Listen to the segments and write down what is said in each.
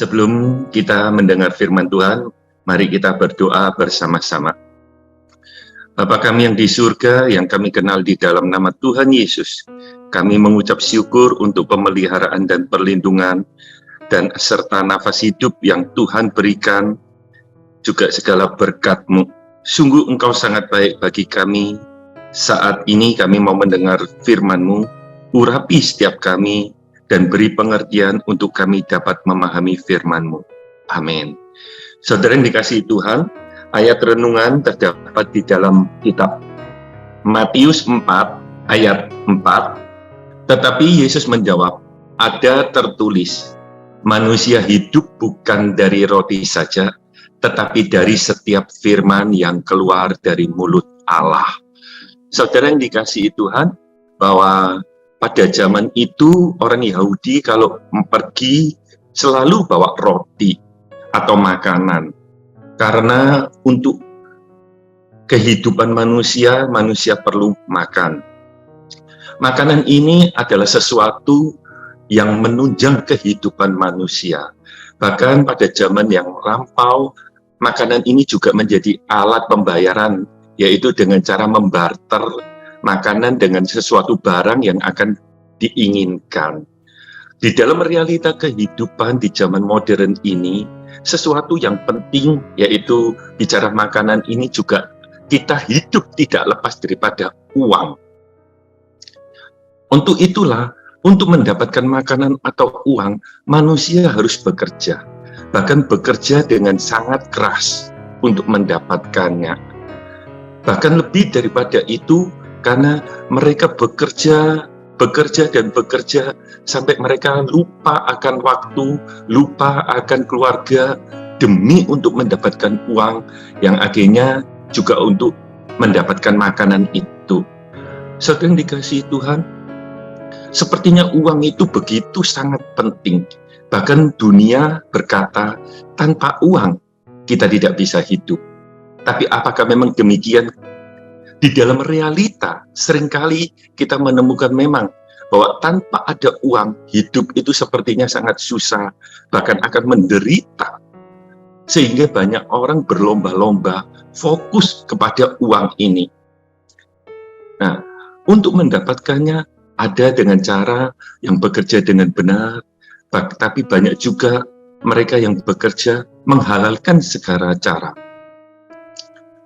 Sebelum kita mendengar firman Tuhan, mari kita berdoa bersama-sama. Bapa kami yang di surga, yang kami kenal di dalam nama Tuhan Yesus, kami mengucap syukur untuk pemeliharaan dan perlindungan, dan serta nafas hidup yang Tuhan berikan, juga segala berkat-Mu. Sungguh Engkau sangat baik bagi kami. Saat ini kami mau mendengar firman-Mu, urapi setiap kami, dan beri pengertian untuk kami dapat memahami firman-Mu. Amin. Saudara yang dikasihi Tuhan, ayat renungan terdapat di dalam kitab Matius 4 ayat 4. Tetapi Yesus menjawab, ada tertulis, manusia hidup bukan dari roti saja, tetapi dari setiap firman yang keluar dari mulut Allah. Saudara yang dikasihi Tuhan, bahwa pada zaman itu orang Yahudi kalau pergi selalu bawa roti atau makanan. Karena untuk kehidupan manusia, manusia perlu makan. Makanan ini adalah sesuatu yang menunjang kehidupan manusia. Bahkan pada zaman yang lampau, makanan ini juga menjadi alat pembayaran, yaitu dengan cara membarter makanan dengan sesuatu barang yang akan diinginkan. Di dalam realita kehidupan di zaman modern ini, sesuatu yang penting, yaitu bicara makanan ini juga kita hidup tidak lepas daripada uang. Untuk itulah, untuk mendapatkan makanan atau uang, manusia harus bekerja. Bahkan bekerja dengan sangat keras untuk mendapatkannya. Bahkan lebih daripada itu, karena mereka bekerja sampai mereka lupa akan waktu, lupa akan keluarga demi untuk mendapatkan uang yang akhirnya juga untuk mendapatkan makanan itu. Saudara yang dikasihi Tuhan, sepertinya uang itu begitu sangat penting. Bahkan dunia berkata, tanpa uang kita tidak bisa hidup. Tapi apakah memang demikian? Di dalam realita, seringkali kita menemukan memang bahwa tanpa ada uang, hidup itu sepertinya sangat susah, bahkan akan menderita. Sehingga banyak orang berlomba-lomba fokus kepada uang ini. Nah, untuk mendapatkannya ada dengan cara yang bekerja dengan benar, tapi banyak juga mereka yang bekerja menghalalkan segala cara.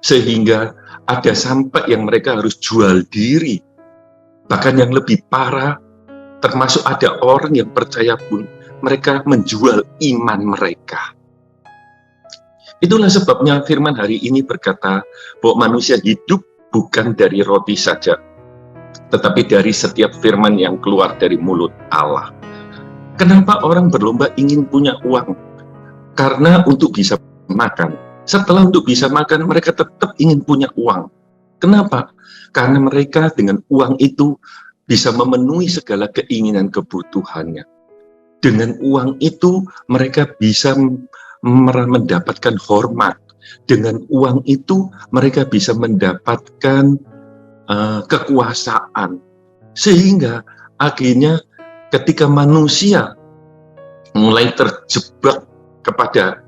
Sehingga ada sampai yang mereka harus jual diri. Bahkan yang lebih parah, termasuk ada orang yang percaya pun, mereka menjual iman mereka. Itulah sebabnya firman hari ini berkata, bahwa manusia hidup bukan dari roti saja, tetapi dari setiap firman yang keluar dari mulut Allah. Kenapa orang berlomba ingin punya uang? Karena untuk bisa makan. Setelah untuk bisa makan, mereka tetap ingin punya uang. Kenapa? Karena mereka dengan uang itu bisa memenuhi segala keinginan kebutuhannya. Dengan uang itu, mereka bisa mendapatkan hormat. Dengan uang itu, mereka bisa mendapatkan kekuasaan. Sehingga akhirnya ketika manusia mulai terjebak kepada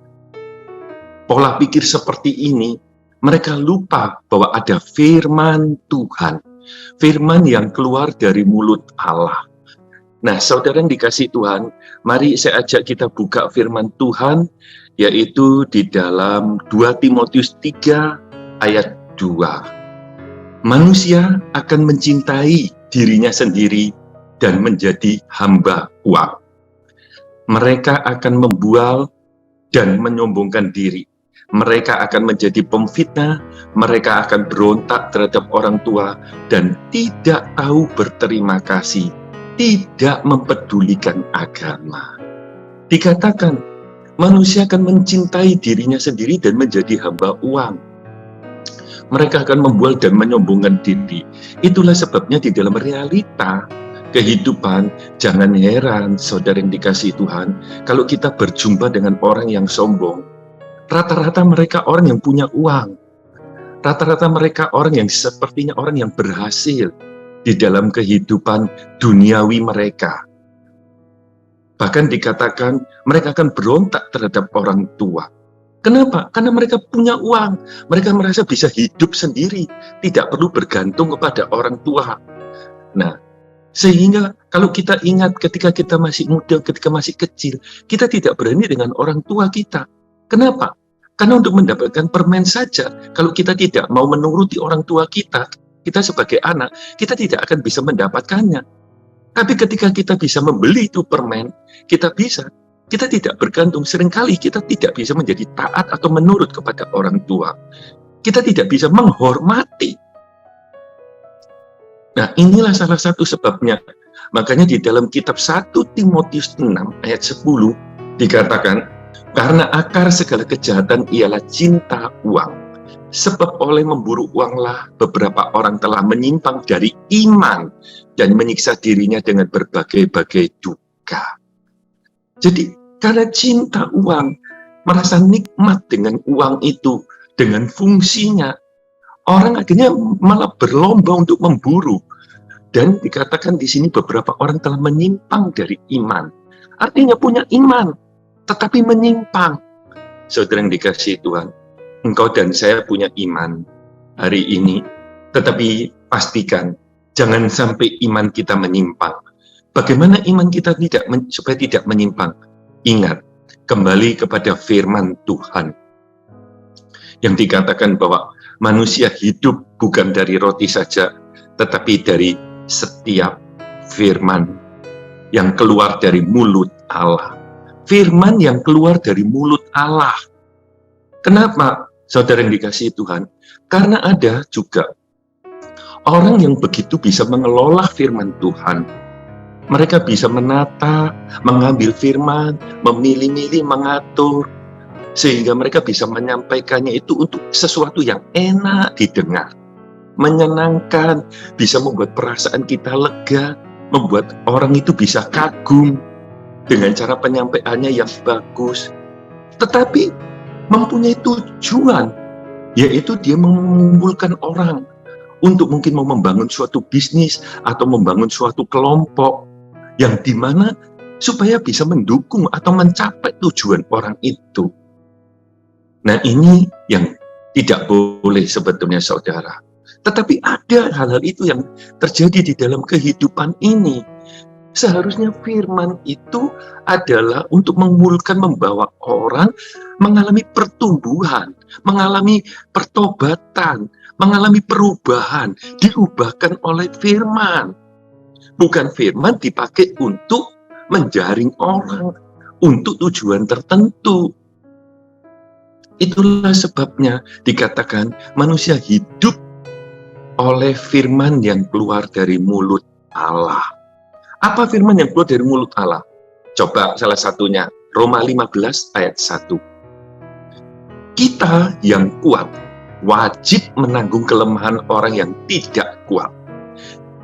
pola pikir seperti ini, mereka lupa bahwa ada firman Tuhan, firman yang keluar dari mulut Allah. Nah, saudara yang dikasihi Tuhan, mari saya ajak kita buka firman Tuhan, yaitu di dalam 2 Timotius 3 ayat 2. Manusia akan mencintai dirinya sendiri dan menjadi hamba uang. Mereka akan membual dan menyombongkan diri. Mereka akan menjadi pemfitnah, mereka akan berontak terhadap orang tua, dan tidak tahu berterima kasih, tidak mempedulikan agama. Dikatakan, manusia akan mencintai dirinya sendiri dan menjadi hamba uang. Mereka akan membual dan menyombongkan diri. Itulah sebabnya di dalam realita kehidupan, jangan heran, saudara yang dikasihi Tuhan, kalau kita berjumpa dengan orang yang sombong, rata-rata mereka orang yang punya uang. Rata-rata mereka orang yang sepertinya orang yang berhasil di dalam kehidupan duniawi mereka. Bahkan dikatakan mereka akan berontak terhadap orang tua. Kenapa? Karena mereka punya uang. Mereka merasa bisa hidup sendiri, tidak perlu bergantung kepada orang tua. Nah, sehingga kalau kita ingat ketika kita masih muda, ketika masih kecil, kita tidak berani dengan orang tua kita. Kenapa? Karena untuk mendapatkan permen saja, kalau kita tidak mau menuruti orang tua kita sebagai anak, kita tidak akan bisa mendapatkannya. Tapi ketika kita bisa membeli itu permen, kita tidak bergantung. Seringkali kita tidak bisa menjadi taat atau menurut kepada orang tua. Kita tidak bisa menghormati. Nah, inilah salah satu sebabnya. Makanya di dalam kitab 1 Timotius 6 ayat 10 dikatakan, karena akar segala kejahatan ialah cinta uang. Sebab oleh memburu uanglah beberapa orang telah menyimpang dari iman dan menyiksa dirinya dengan berbagai-bagai duka. Jadi karena cinta uang, merasa nikmat dengan uang itu, dengan fungsinya, orang akhirnya malah berlomba untuk memburu. Dan dikatakan di sini beberapa orang telah menyimpang dari iman. Artinya punya iman, tetapi menyimpang. Saudara yang dikasihi Tuhan, engkau dan saya punya iman hari ini, tetapi pastikan jangan sampai iman kita menyimpang. Bagaimana iman kita supaya tidak menyimpang? Ingat, kembali kepada firman Tuhan yang dikatakan bahwa manusia hidup bukan dari roti saja, tetapi dari setiap firman yang keluar dari mulut Allah. Firman yang keluar dari mulut Allah. Kenapa, saudara yang dikasihi Tuhan? Karena ada juga orang yang begitu bisa mengelola firman Tuhan. Mereka bisa menata, mengambil firman, memilih-milih, mengatur, sehingga mereka bisa menyampaikannya itu untuk sesuatu yang enak didengar, menyenangkan, bisa membuat perasaan kita lega, membuat orang itu bisa kagum dengan cara penyampaiannya yang bagus. Tetapi mempunyai tujuan, yaitu dia mengumpulkan orang untuk mungkin mau membangun suatu bisnis atau membangun suatu kelompok yang dimana supaya bisa mendukung atau mencapai tujuan orang itu. Nah, ini yang tidak boleh sebetulnya, saudara. Tetapi ada hal-hal itu yang terjadi di dalam kehidupan ini. Seharusnya firman itu adalah untuk mengumpulkan, membawa orang mengalami pertumbuhan, mengalami pertobatan, mengalami perubahan, diubahkan oleh firman. Bukan firman dipakai untuk menjaring orang, untuk tujuan tertentu. Itulah sebabnya dikatakan manusia hidup oleh firman yang keluar dari mulut Allah. Apa firman yang keluar dari mulut Allah? Coba salah satunya, Roma 15 ayat 1. Kita yang kuat wajib menanggung kelemahan orang yang tidak kuat.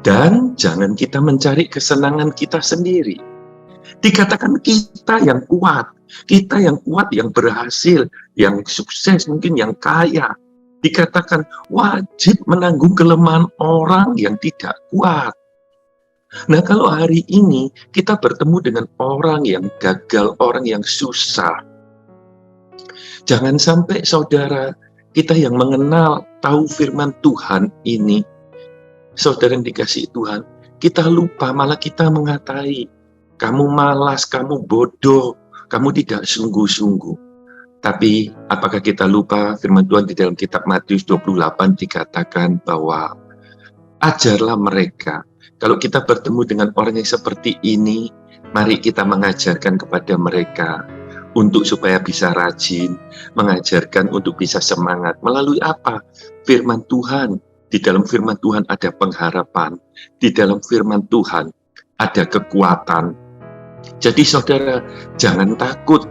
Dan jangan kita mencari kesenangan kita sendiri. Dikatakan kita yang kuat, yang berhasil, yang sukses, mungkin yang kaya. Dikatakan wajib menanggung kelemahan orang yang tidak kuat. Nah, kalau hari ini kita bertemu dengan orang yang gagal, orang yang susah, jangan sampai saudara kita yang mengenal, tahu firman Tuhan ini, saudara yang dikasihi Tuhan, kita lupa, malah kita mengatai, kamu malas, kamu bodoh, kamu tidak sungguh-sungguh. Tapi apakah kita lupa firman Tuhan di dalam kitab Matius 28 dikatakan bahwa ajarlah mereka. Kalau kita bertemu dengan orang yang seperti ini, mari kita mengajarkan kepada mereka untuk supaya bisa rajin, mengajarkan untuk bisa semangat. Melalui apa? Firman Tuhan. Di dalam firman Tuhan ada pengharapan. Di dalam firman Tuhan ada kekuatan. Jadi saudara, jangan takut.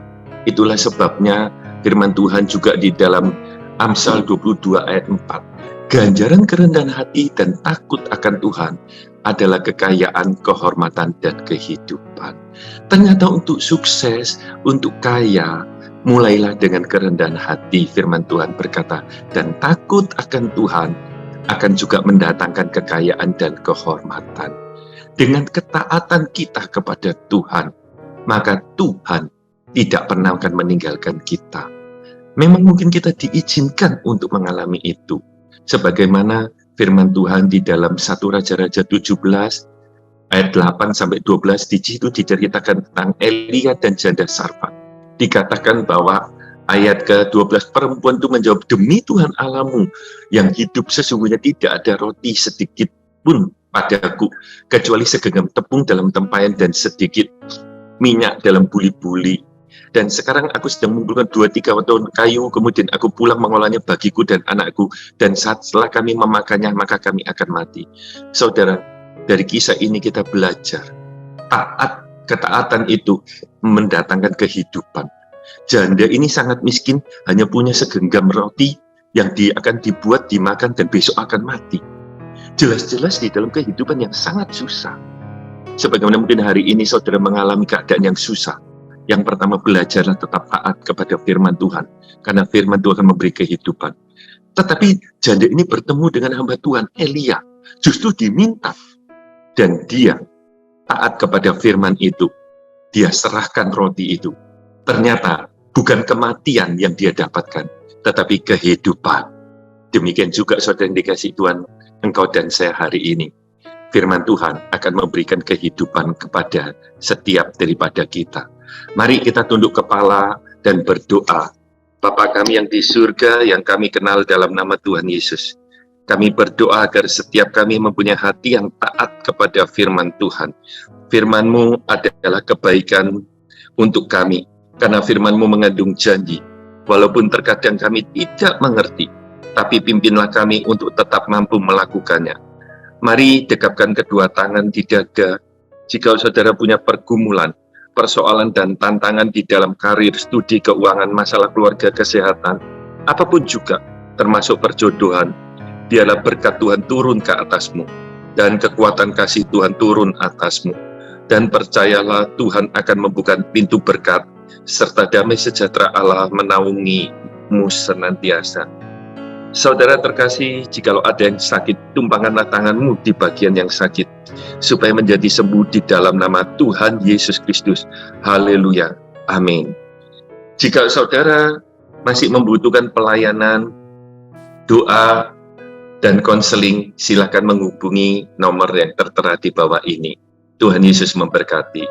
Itulah sebabnya firman Tuhan juga di dalam Amsal 22 ayat 4. Ganjaran kerendahan hati dan takut akan Tuhan adalah kekayaan, kehormatan, dan kehidupan. Ternyata untuk sukses, untuk kaya, mulailah dengan kerendahan hati. Firman Tuhan berkata, dan takut akan Tuhan akan juga mendatangkan kekayaan dan kehormatan. Dengan ketaatan kita kepada Tuhan, maka Tuhan tidak pernah akan meninggalkan kita. Memang mungkin kita diizinkan untuk mengalami itu. Sebagaimana firman Tuhan di dalam 1 Raja-Raja 17, ayat 8-12, di situ diceritakan tentang Elia dan janda Sarfat. Dikatakan bahwa ayat ke-12, perempuan itu menjawab, demi Tuhan Allahmu yang hidup, sesungguhnya tidak ada roti sedikit pun padaku, kecuali segenggam tepung dalam tempayan dan sedikit minyak dalam buli-buli. Dan sekarang aku sedang mengumpulkan 2-3 tahun kayu, kemudian aku pulang mengolahnya bagiku dan anakku, dan setelah kami memakannya, maka kami akan mati. Saudara, dari kisah ini kita belajar, ketaatan itu mendatangkan kehidupan. Janda ini sangat miskin, hanya punya segenggam roti yang akan dibuat, dimakan, dan besok akan mati. Jelas-jelas di dalam kehidupan yang sangat susah. Sebagaimana mungkin hari ini saudara mengalami keadaan yang susah. Yang pertama, belajarlah tetap taat kepada firman Tuhan, karena firman Tuhan akan memberi kehidupan. Tetapi janda ini bertemu dengan hamba Tuhan, Elia, justru diminta, dan dia taat kepada firman itu. Dia serahkan roti itu. Ternyata bukan kematian yang dia dapatkan, tetapi kehidupan. Demikian juga saudara yang dikasihi Tuhan, engkau dan saya hari ini. Firman Tuhan akan memberikan kehidupan kepada setiap daripada kita. Mari kita tunduk kepala dan berdoa. Bapa kami yang di surga, yang kami kenal dalam nama Tuhan Yesus. Kami berdoa agar setiap kami mempunyai hati yang taat kepada firman Tuhan. Firman-Mu adalah kebaikan untuk kami, karena firman-Mu mengandung janji. Walaupun terkadang kami tidak mengerti, tapi pimpinlah kami untuk tetap mampu melakukannya. Mari dekapkan kedua tangan di dada. Jika saudara punya pergumulan, persoalan dan tantangan di dalam karir, studi, keuangan, masalah keluarga, kesehatan, apapun juga, termasuk perjodohan, biarlah berkat Tuhan turun ke atasmu, dan kekuatan kasih Tuhan turun atasmu. Dan percayalah Tuhan akan membuka pintu berkat, serta damai sejahtera Allah menaungimu senantiasa. Saudara terkasih, jikalau ada yang sakit, tumpangkanlah tanganmu di bagian yang sakit, supaya menjadi sembuh di dalam nama Tuhan Yesus Kristus. Haleluya. Amin. Jika saudara masih membutuhkan pelayanan, doa, dan konseling, silakan menghubungi nomor yang tertera di bawah ini. Tuhan Yesus memberkati.